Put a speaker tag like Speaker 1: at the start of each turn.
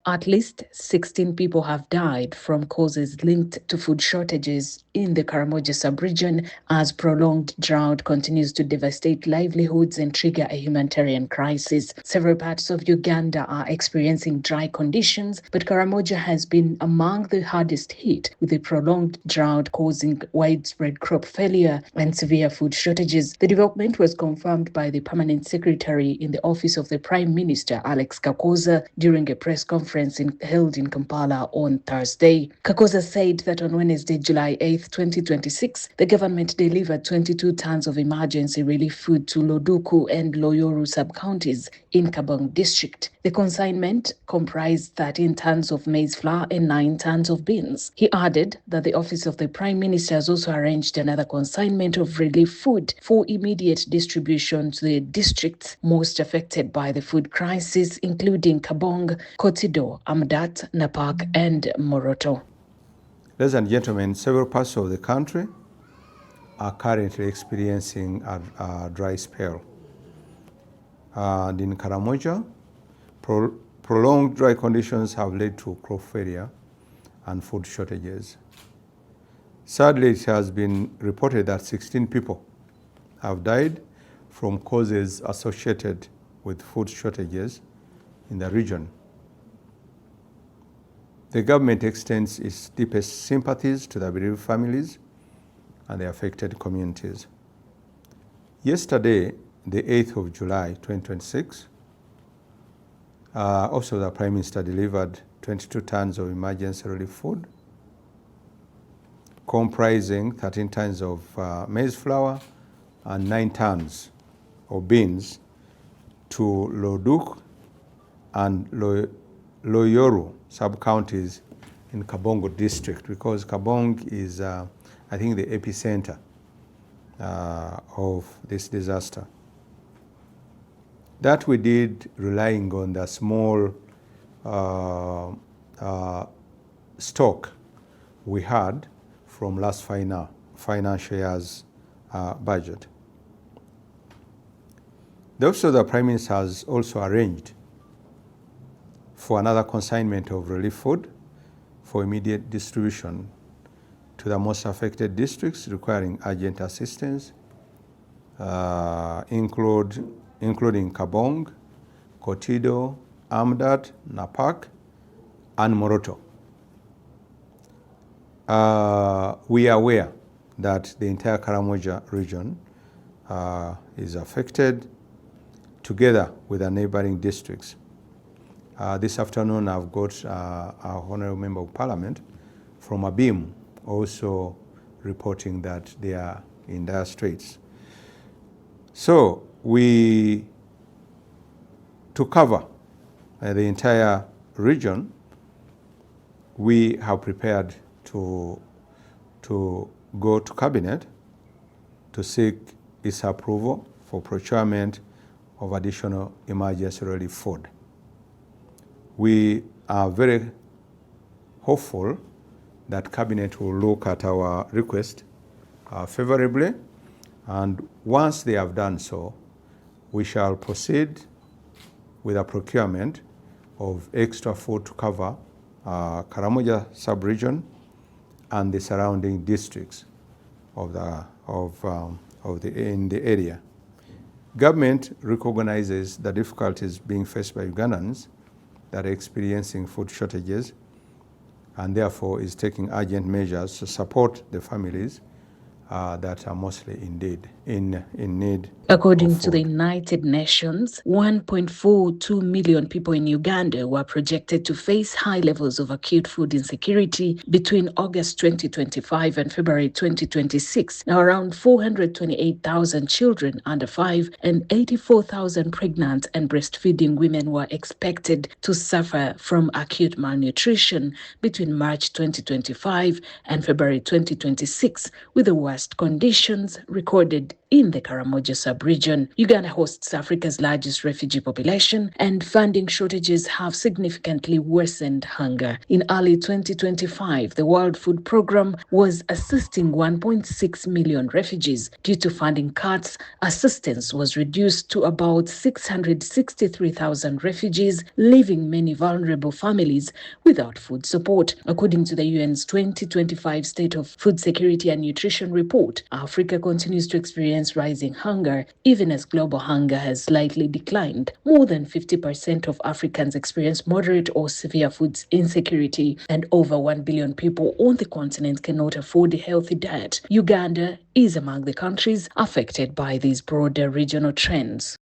Speaker 1: At least 16 people have died from causes linked to food shortages in the Karamoja sub-region as prolonged drought continues to devastate livelihoods and trigger a humanitarian crisis. Several parts of Uganda are experiencing dry conditions, but Karamoja has been among the hardest hit, with a prolonged drought causing widespread crop failure and severe food shortages. The development was confirmed by the Permanent Secretary in the Office of the Prime Minister, Alex Kakoza, during a press conference held in Kampala on Thursday. Kakoza said that on Wednesday, July 8, 2026, the government delivered 22 tons of emergency relief food to Loduku and Loyoru sub-counties in Kabong district. The consignment comprised 13 tons of maize flour and 9 tons of beans. He added that the Office of the Prime Minister has also arranged another consignment of relief food for immediate distribution to the districts most affected by the food crisis, including Kabong, Kotido, Amdat, Napak, and Moroto.
Speaker 2: Ladies and gentlemen, several parts of the country are currently experiencing a dry spell. And in Karamoja, prolonged dry conditions have led to crop failure and food shortages. Sadly, it has been reported that 16 people have died from causes associated with food shortages in the region. The government extends its deepest sympathies to the bereaved families and the affected communities. Yesterday, the 8th of July, 2026, also the Prime Minister delivered 22 tons of emergency relief food, comprising 13 tons of maize flour and 9 tons of beans to Loduk and Loyoru sub-counties in Kabongo district, because Kabong is, I think, the epicenter of this disaster. That we did relying on the small stock we had from last financial year's budget. The Office of the Prime Minister has also arranged for another consignment of relief food for immediate distribution to the most affected districts requiring urgent assistance, including Kabong, Kotido, Amdat, Napak, and Moroto. We are aware that the entire Karamoja region is affected, together with the neighboring districts. This afternoon, I've got our Honorable Member of Parliament from Abim also reporting that they are in dire straits. So to cover the entire region, we have prepared to go to Cabinet to seek its approval for procurement of additional emergency relief food. We are very hopeful that Cabinet will look at our request favorably, and once they have done so, we shall proceed with a procurement of extra food to cover Karamoja sub-region and the surrounding districts in the area. Government recognizes the difficulties being faced by Ugandans that are experiencing food shortages, and therefore is taking urgent measures to support the families that are mostly in need.
Speaker 1: According to the United Nations, 1.42 million people in Uganda were projected to face high levels of acute food insecurity between August 2025 and February 2026. Now, around 428,000 children under 5 and 84,000 pregnant and breastfeeding women were expected to suffer from acute malnutrition between March 2025 and February 2026, with the worst worst conditions recorded in the Karamoja sub-region. Uganda hosts Africa's largest refugee population, and funding shortages have significantly worsened hunger. In early 2025, the World Food Programme was assisting 1.6 million refugees. Due to funding cuts, assistance was reduced to about 663,000 refugees, leaving many vulnerable families without food support. According to the UN's 2025 State of Food Security and Nutrition report, Africa continues to experience rising hunger, even as global hunger has slightly declined. More than 50% of Africans experience moderate or severe food insecurity, and over 1 billion people on the continent cannot afford a healthy diet. Uganda is among the countries affected by these broader regional trends.